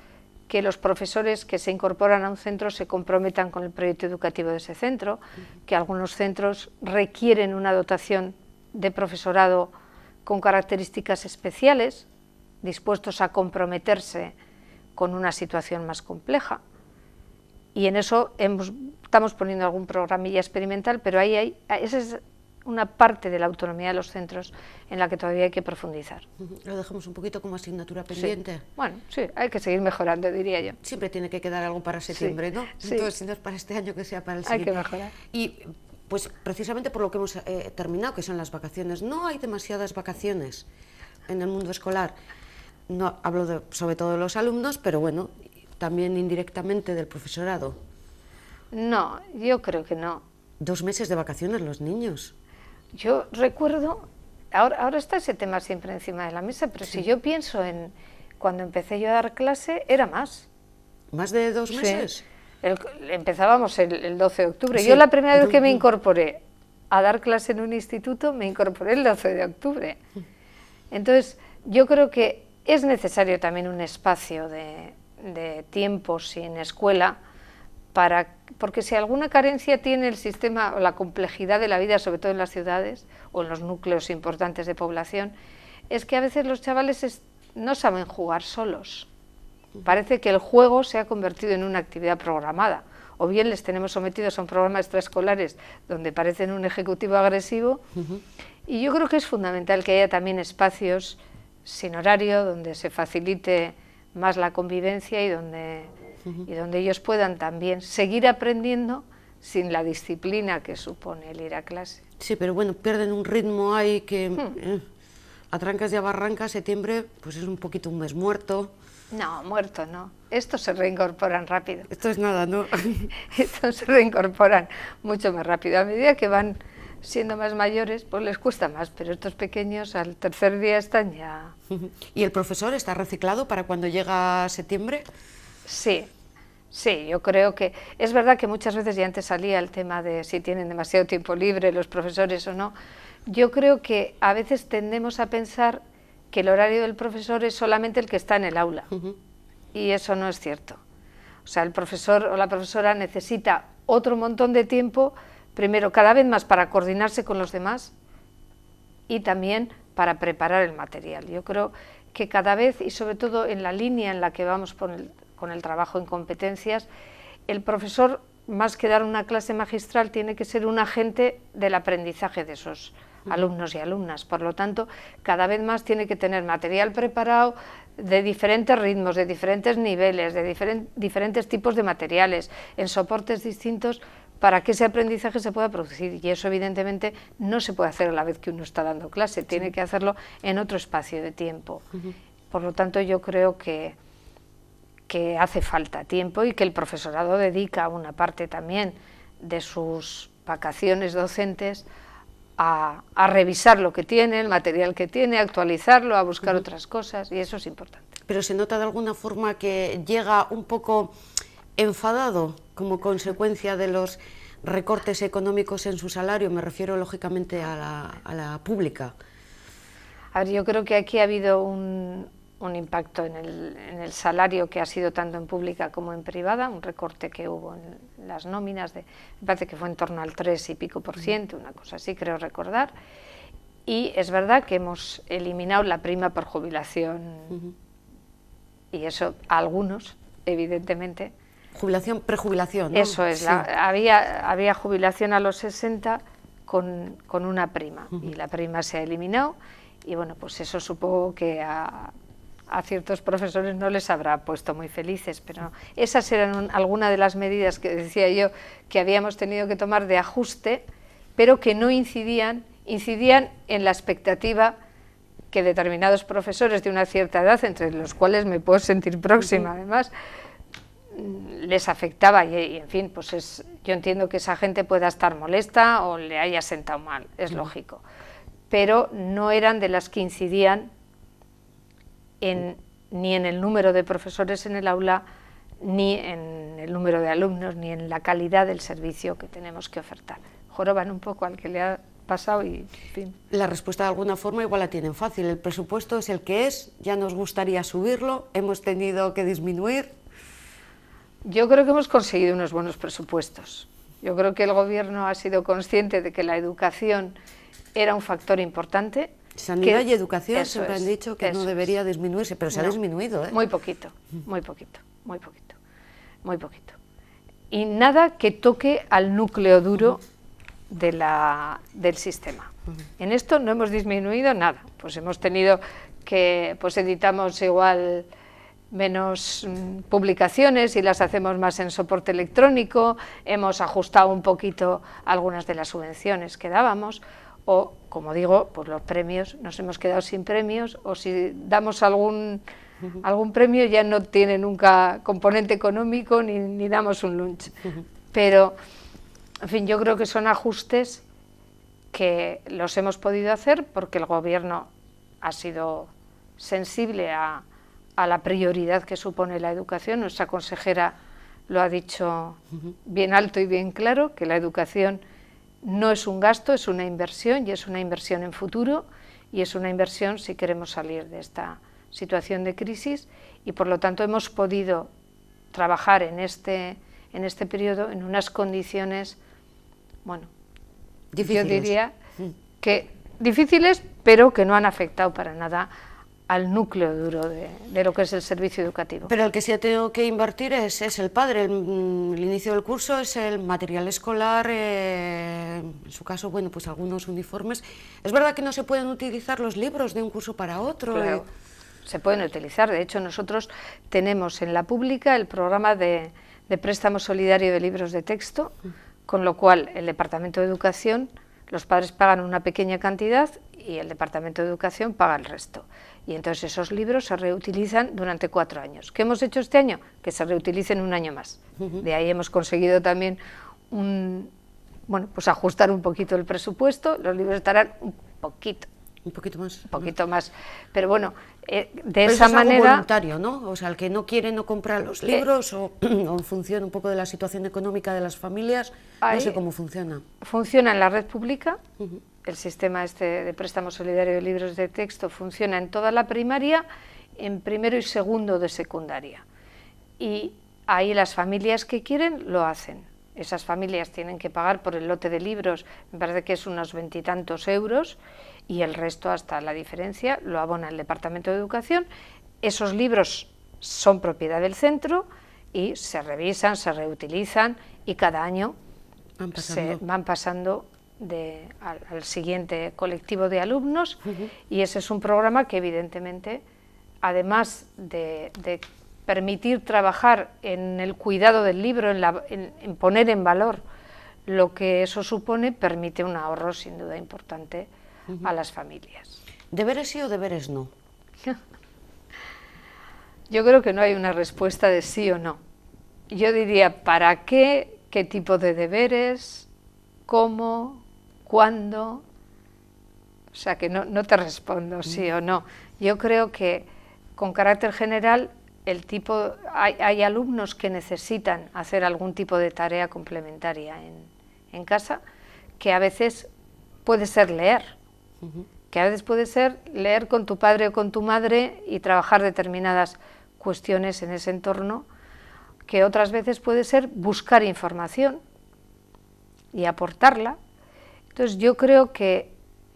que los profesores que se incorporan a un centro se comprometan con el proyecto educativo de ese centro, que algunos centros requieren una dotación de profesorado con características especiales, dispuestos a comprometerse con una situación más compleja. Y en eso estamos poniendo algún programilla experimental, pero esa es una parte de la autonomía de los centros en la que todavía hay que profundizar. Lo dejamos un poquito como asignatura pendiente. Sí. Bueno, sí, hay que seguir mejorando, diría yo. Siempre tiene que quedar algo para septiembre, sí, ¿no? Sí. Entonces, si no es para este año, que sea para el siguiente. Hay que mejorar. Y pues precisamente por lo que hemos terminado, que son las vacaciones, no hay demasiadas vacaciones en el mundo escolar. No hablo sobre todo de los alumnos, pero bueno, también indirectamente del profesorado. No, yo creo que no. 2 meses de vacaciones los niños. Yo recuerdo, ahora está ese tema siempre encima de la mesa, pero sí, si yo pienso en cuando empecé yo a dar clase, era más. ¿Más de 2 meses? Sí. Empezábamos el 12 de octubre. Sí, yo la primera vez que me incorporé a dar clase en un instituto, me incorporé el 12 de octubre. Entonces, yo creo que es necesario también un espacio de tiempo sin escuela, porque si alguna carencia tiene el sistema o la complejidad de la vida, sobre todo en las ciudades o en los núcleos importantes de población, es que a veces los chavales no saben jugar solos. Parece que el juego se ha convertido en una actividad programada, o bien les tenemos sometidos a un programa extraescolares donde parecen un ejecutivo agresivo, y yo creo que es fundamental que haya también espacios sin horario, donde se facilite más la convivencia y donde ellos puedan también seguir aprendiendo sin la disciplina que supone el ir a clase. Sí, pero bueno, pierden un ritmo ahí que a trancas y a barrancas, septiembre, pues es un poquito un mes muerto. No, muerto no. Estos se reincorporan rápido. Esto es nada, ¿no? Estos se reincorporan mucho más rápido. A medida que van siendo más mayores, pues les cuesta más, pero estos pequeños al tercer día están ya... ¿Y el profesor está reciclado para cuando llega septiembre? Sí, sí, yo creo que... Es verdad que muchas veces ya antes salía el tema de si tienen demasiado tiempo libre los profesores o no. Yo creo que a veces tendemos a pensar que el horario del profesor es solamente el que está en el aula, y eso no es cierto. O sea, el profesor o la profesora necesita otro montón de tiempo, primero cada vez más para coordinarse con los demás y también para preparar el material. Yo creo que cada vez, y sobre todo en la línea en la que vamos con el trabajo en competencias, el profesor, más que dar una clase magistral, tiene que ser un agente del aprendizaje de esos alumnos y alumnas. Por lo tanto, cada vez más tiene que tener material preparado de diferentes ritmos, de diferentes niveles, de diferentes tipos de materiales, en soportes distintos, para que ese aprendizaje se pueda producir. Y eso, evidentemente, no se puede hacer a la vez que uno está dando clase, tiene que hacerlo en otro espacio de tiempo. Por lo tanto, yo creo que hace falta tiempo y que el profesorado dedica una parte también de sus vacaciones docentes a revisar lo que tiene, el material que tiene, a actualizarlo, a buscar otras cosas, y eso es importante. Pero se nota de alguna forma que llega un poco enfadado como consecuencia de los recortes económicos en su salario, me refiero lógicamente a la pública. A ver, yo creo que aquí ha habido un impacto en el salario que ha sido tanto en pública como en privada, un recorte que hubo en las nóminas, me parece que fue en torno al 3 y pico %, una cosa así, creo recordar, y es verdad que hemos eliminado la prima por jubilación, y eso a algunos, evidentemente. Jubilación, prejubilación, ¿no? Eso es, sí. Había jubilación a los 60 con una prima, y la prima se ha eliminado, y bueno, pues eso supongo que a ciertos profesores no les habrá puesto muy felices, pero esas eran algunas de las medidas que decía yo que habíamos tenido que tomar de ajuste, pero que no incidían en la expectativa que determinados profesores de una cierta edad, entre los cuales me puedo sentir próxima además, les afectaba, y en fin, pues yo entiendo que esa gente pueda estar molesta o le haya sentado mal, es lógico, pero no eran de las que incidían ni en el número de profesores en el aula, ni en el número de alumnos, ni en la calidad del servicio que tenemos que ofertar. Joroban un poco al que le ha pasado y, en fin. La respuesta de alguna forma igual la tienen fácil, el presupuesto es el que es, ya nos gustaría subirlo, hemos tenido que disminuir. Yo creo que hemos conseguido unos buenos presupuestos. Yo creo que el gobierno ha sido consciente de que la educación era un factor importante. Sanidad y educación siempre han dicho que no debería disminuirse, pero se ha disminuido, ¿eh? Muy poquito, muy poquito, muy poquito, muy poquito. Y nada que toque al núcleo duro del sistema. En esto no hemos disminuido nada, pues hemos tenido que, pues editamos igual menos publicaciones y las hacemos más en soporte electrónico, hemos ajustado un poquito algunas de las subvenciones que dábamos, o, como digo, pues los premios, nos hemos quedado sin premios, o si damos algún premio ya no tiene nunca componente económico ni damos un lunch. Pero, en fin, yo creo que son ajustes que los hemos podido hacer porque el gobierno ha sido sensible a la prioridad que supone la educación. Nuestra consejera lo ha dicho bien alto y bien claro, que la educación no es un gasto, es una inversión, y es una inversión en futuro, y es una inversión si queremos salir de esta situación de crisis, y por lo tanto hemos podido trabajar en este periodo en unas condiciones, bueno, difíciles. Yo diría que difíciles, pero que no han afectado para nada al núcleo duro de lo que es el servicio educativo. Pero el que sí ha tenido que invertir es el padre. El inicio del curso es el material escolar, en su caso, bueno, pues algunos uniformes. Es verdad que no se pueden utilizar los libros de un curso para otro. Claro, se pueden utilizar. De hecho, nosotros tenemos en la pública el programa de préstamo solidario de libros de texto, con lo cual el Departamento de Educación, los padres pagan una pequeña cantidad y el Departamento de Educación paga el resto. Y entonces esos libros se reutilizan durante 4 años. ¿Qué hemos hecho este año? Que se reutilicen un año más. De ahí hemos conseguido también pues ajustar un poquito el presupuesto. Los libros estarán un poquito más. Pero bueno, pero esa es manera... algo voluntario, ¿no? O sea, el que no quiere no comprar los libros o en función un poco de la situación económica de las familias, no sé cómo funciona. Funciona en la red pública. El sistema de préstamo solidario de libros de texto funciona en toda la primaria, en primero y segundo de secundaria. Y ahí las familias que quieren lo hacen. Esas familias tienen que pagar por el lote de libros, me parece que es unos 20 y tantos euros, y el resto, hasta la diferencia, lo abona el Departamento de Educación. Esos libros son propiedad del centro y se revisan, se reutilizan, y cada año se van pasando al siguiente colectivo de alumnos, y ese es un programa que evidentemente, además de permitir trabajar en el cuidado del libro, en poner en valor lo que eso supone, permite un ahorro sin duda importante a las familias. ¿Deberes sí o deberes no? Yo creo que no hay una respuesta de sí o no. Yo diría, ¿para qué? ¿Qué tipo de deberes? ¿Cómo? ¿Cuándo? O sea que no te respondo sí o no. Yo creo que con carácter general hay alumnos que necesitan hacer algún tipo de tarea complementaria en casa, que a veces puede ser leer, que a veces puede ser leer con tu padre o con tu madre y trabajar determinadas cuestiones en ese entorno, que otras veces puede ser buscar información y aportarla. Entonces yo creo que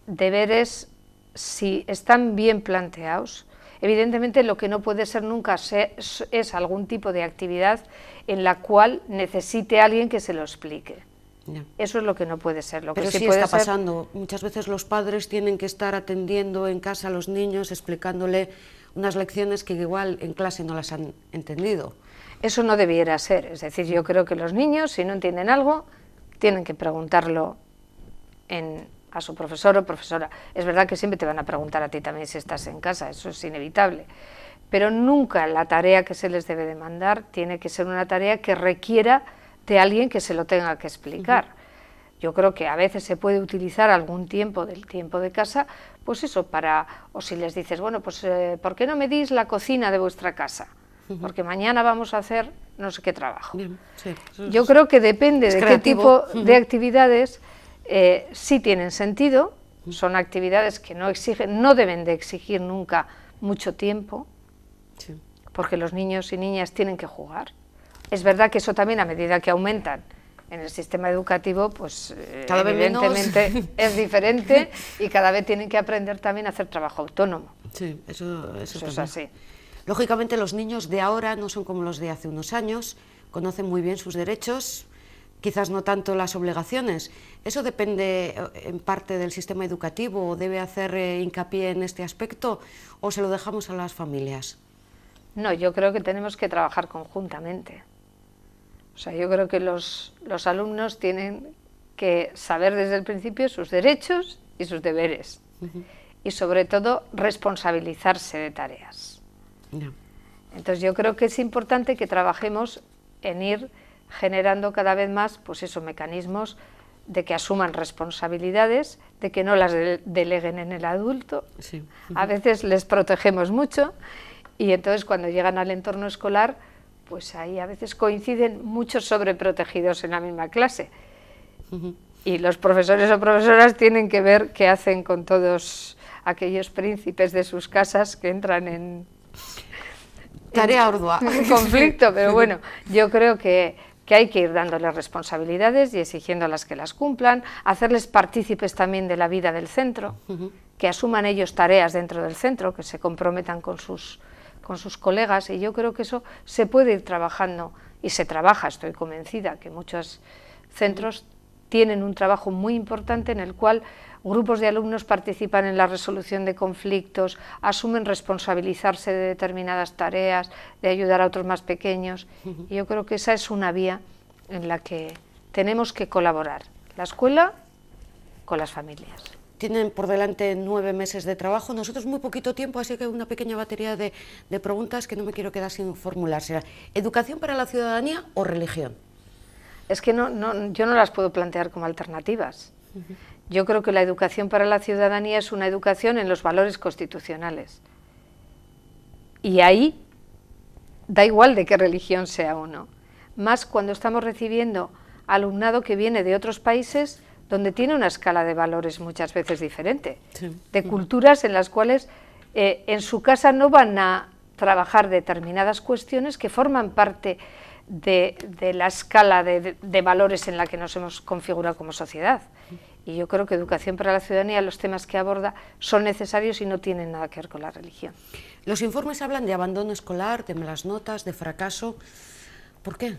deberes, si están bien planteados, evidentemente lo que no puede ser nunca es algún tipo de actividad en la cual necesite alguien que se lo explique. Ya. Eso es lo que no puede ser. Pero sí está pasando. Muchas veces los padres tienen que estar atendiendo en casa a los niños, explicándole unas lecciones que igual en clase no las han entendido. Eso no debiera ser. Es decir, yo creo que los niños, si no entienden algo, tienen que preguntarlo a su profesor o profesora. Es verdad que siempre te van a preguntar a ti también si estás en casa, eso es inevitable. Pero nunca la tarea que se les debe demandar tiene que ser una tarea que requiera de alguien que se lo tenga que explicar. Yo creo que a veces se puede utilizar algún tiempo del tiempo de casa, pues eso, o si les dices, bueno, pues ¿por qué no medís la cocina de vuestra casa? Porque mañana vamos a hacer no sé qué trabajo. Bien, sí, yo creo que depende de creativo. Qué tipo de actividades sí tienen sentido, son actividades que no deben de exigir nunca mucho tiempo, porque los niños y niñas tienen que jugar. Es verdad que eso también, a medida que aumentan en el sistema educativo, pues evidentemente es diferente y cada vez tienen que aprender también a hacer trabajo autónomo. Sí, eso es así. Lógicamente los niños de ahora no son como los de hace unos años, conocen muy bien sus derechos, quizás no tanto las obligaciones. ¿Eso depende en parte del sistema educativo o debe hacer hincapié en este aspecto o se lo dejamos a las familias? No, yo creo que tenemos que trabajar conjuntamente. O sea, yo creo que los alumnos tienen que saber desde el principio sus derechos y sus deberes. Y sobre todo responsabilizarse de tareas. Entonces yo creo que es importante que trabajemos en ir generando cada vez más, pues esos mecanismos de que asuman responsabilidades, de que no las deleguen en el adulto. Sí. A veces les protegemos mucho y entonces cuando llegan al entorno escolar, pues ahí a veces coinciden muchos sobreprotegidos en la misma clase. Y los profesores o profesoras tienen que ver qué hacen con todos aquellos príncipes de sus casas que entran en tarea ardua, conflicto, pero bueno, yo creo que hay que ir dándoles responsabilidades y exigiéndolas que las cumplan, hacerles partícipes también de la vida del centro, que asuman ellos tareas dentro del centro, que se comprometan con sus colegas, y yo creo que eso se puede ir trabajando, y se trabaja, estoy convencida, que muchos centros tienen un trabajo muy importante en el cual grupos de alumnos participan en la resolución de conflictos, asumen responsabilizarse de determinadas tareas, de ayudar a otros más pequeños. Y yo creo que esa es una vía en la que tenemos que colaborar, la escuela con las familias. Tienen por delante 9 meses de trabajo, nosotros muy poquito tiempo, así que una pequeña batería de preguntas que no me quiero quedar sin formularse. ¿Educación para la ciudadanía o religión? Es que yo no las puedo plantear como alternativas. Yo creo que la educación para la ciudadanía es una educación en los valores constitucionales. Y ahí da igual de qué religión sea uno. Más cuando estamos recibiendo alumnado que viene de otros países donde tiene una escala de valores muchas veces diferente. Sí. De culturas en las cuales en su casa no van a trabajar determinadas cuestiones que forman parte de la escala de valores en la que nos hemos configurado como sociedad. Y yo creo que educación para la ciudadanía, los temas que aborda son necesarios y no tienen nada que ver con la religión. Los informes hablan de abandono escolar, de malas notas, de fracaso. ¿Por qué?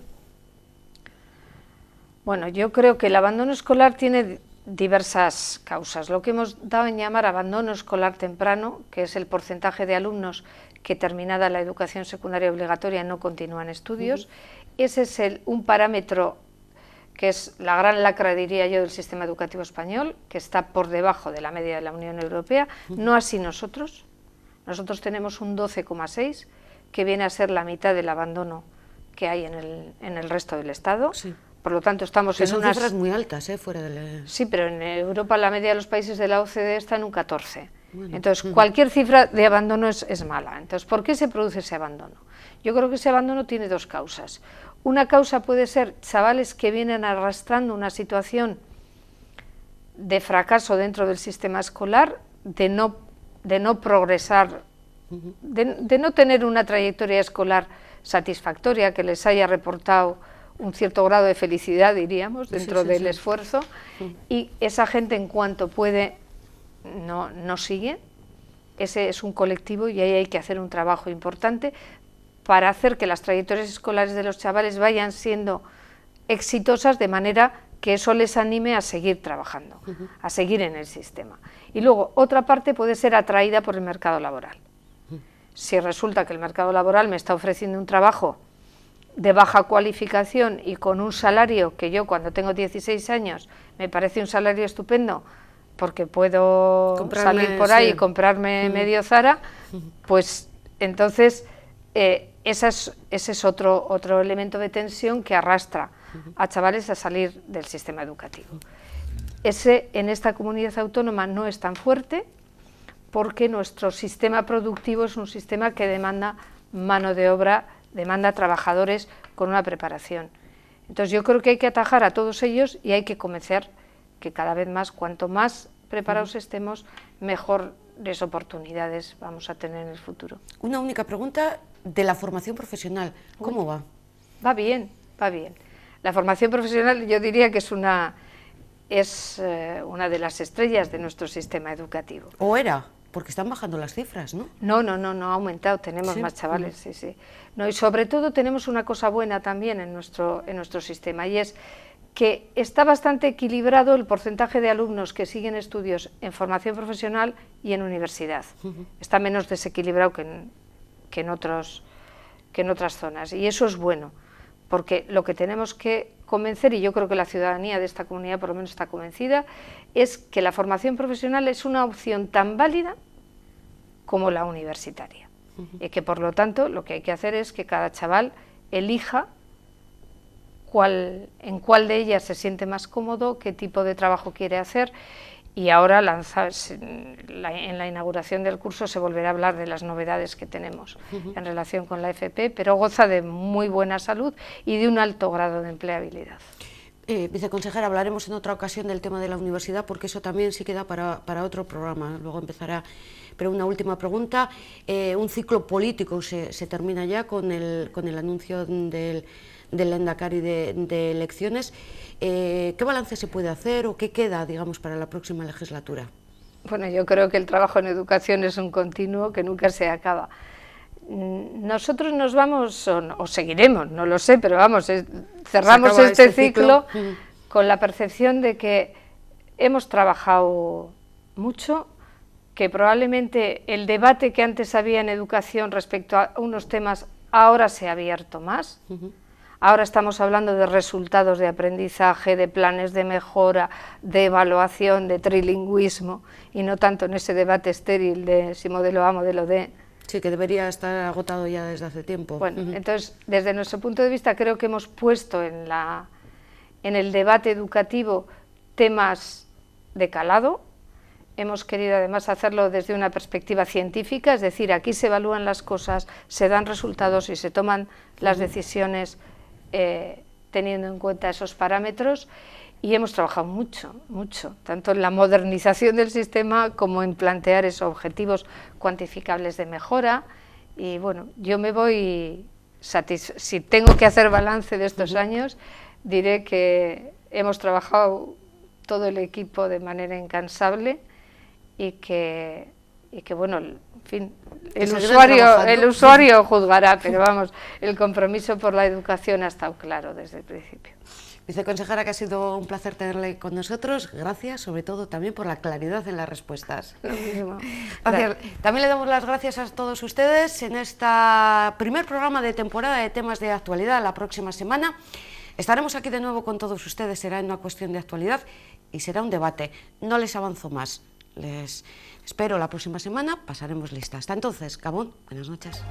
Bueno, yo creo que el abandono escolar tiene diversas causas. Lo que hemos dado en llamar abandono escolar temprano, que es el porcentaje de alumnos que terminada la educación secundaria obligatoria no continúan estudios, ese es un parámetro que es la gran lacra, diría yo, del sistema educativo español, que está por debajo de la media de la Unión Europea, no así nosotros. Nosotros tenemos un 12,6, que viene a ser la mitad del abandono que hay en el resto del Estado. Sí. Por lo tanto, estamos en son unas cifras muy altas, fuera de... Sí, pero en Europa la media de los países de la OCDE está en un 14. Bueno. Entonces, cualquier cifra de abandono es mala. Entonces, ¿por qué se produce ese abandono? Yo creo que ese abandono tiene dos causas. Una causa puede ser chavales que vienen arrastrando una situación de fracaso dentro del sistema escolar, de no progresar, de no tener una trayectoria escolar satisfactoria, que les haya reportado un cierto grado de felicidad, diríamos, dentro del esfuerzo, y esa gente, en cuanto puede, no sigue. Ese es un colectivo y ahí hay que hacer un trabajo importante para hacer que las trayectorias escolares de los chavales vayan siendo exitosas, de manera que eso les anime a seguir trabajando, a seguir en el sistema. Y luego, otra parte puede ser atraída por el mercado laboral. Si resulta que el mercado laboral me está ofreciendo un trabajo de baja cualificación y con un salario que yo, cuando tengo 16 años, me parece un salario estupendo, porque puedo salir por ahí y comprarme medio Zara, pues entonces ese es otro elemento de tensión que arrastra a chavales a salir del sistema educativo. Ese en esta comunidad autónoma no es tan fuerte, porque nuestro sistema productivo es un sistema que demanda mano de obra, demanda trabajadores con una preparación. Entonces yo creo que hay que atajar a todos ellos y hay que convencer que cada vez más, cuanto más preparados estemos, mejores oportunidades vamos a tener en el futuro. Una única pregunta de la formación profesional. ¿Cómo va? Va bien, va bien. La formación profesional yo diría que es una de las estrellas de nuestro sistema educativo. ¿O era? Porque están bajando las cifras, ¿no? No, ha aumentado, tenemos más chavales, sí. No, y sobre todo tenemos una cosa buena también en nuestro sistema, y es que está bastante equilibrado el porcentaje de alumnos que siguen estudios en formación profesional y en universidad. Está menos desequilibrado que en otras zonas, y eso es bueno, porque lo que tenemos que convencer, y yo creo que la ciudadanía de esta comunidad por lo menos está convencida, es que la formación profesional es una opción tan válida como la universitaria, y que por lo tanto lo que hay que hacer es que cada chaval elija en cuál de ellas se siente más cómodo, qué tipo de trabajo quiere hacer, y ahora en la inauguración del curso se volverá a hablar de las novedades que tenemos en relación con la FP, pero goza de muy buena salud y de un alto grado de empleabilidad. Viceconsejera, hablaremos en otra ocasión del tema de la universidad, porque eso también sí queda para otro programa, luego empezará. Pero una última pregunta, un ciclo político se termina ya con el anuncio del Lehendakari de elecciones. ¿Qué balance se puede hacer o qué queda, digamos, para la próxima legislatura? Bueno, yo creo que el trabajo en educación es un continuo que nunca se acaba. Nosotros nos vamos, o seguiremos, no lo sé, pero vamos, cerramos este ciclo con la percepción de que hemos trabajado mucho, que probablemente el debate que antes había en educación respecto a unos temas ahora se ha abierto más. Ahora estamos hablando de resultados de aprendizaje, de planes de mejora, de evaluación, de trilingüismo, y no tanto en ese debate estéril de si modelo A, modelo D. Sí, que debería estar agotado ya desde hace tiempo. Bueno, entonces, desde nuestro punto de vista, creo que hemos puesto en el debate educativo temas de calado. Hemos querido además hacerlo desde una perspectiva científica, es decir, aquí se evalúan las cosas, se dan resultados y se toman las decisiones teniendo en cuenta esos parámetros, y hemos trabajado mucho, tanto en la modernización del sistema como en plantear esos objetivos cuantificables de mejora. Y bueno, yo me voy si tengo que hacer balance de estos años, diré que hemos trabajado todo el equipo de manera incansable y que bueno, en fin, el usuario juzgará, pero vamos, el compromiso por la educación ha estado claro desde el principio. Viceconsejera, que ha sido un placer tenerle con nosotros, gracias sobre todo también por la claridad en las respuestas. Lo mismo. Gracias. También le damos las gracias a todos ustedes en este primer programa de temporada de temas de actualidad. La próxima semana estaremos aquí de nuevo con todos ustedes, será una cuestión de actualidad y será un debate. No les avanzo más, les espero la próxima semana, pasaremos lista. Hasta entonces, Gabón, buenas noches.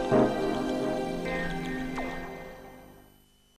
Gracias.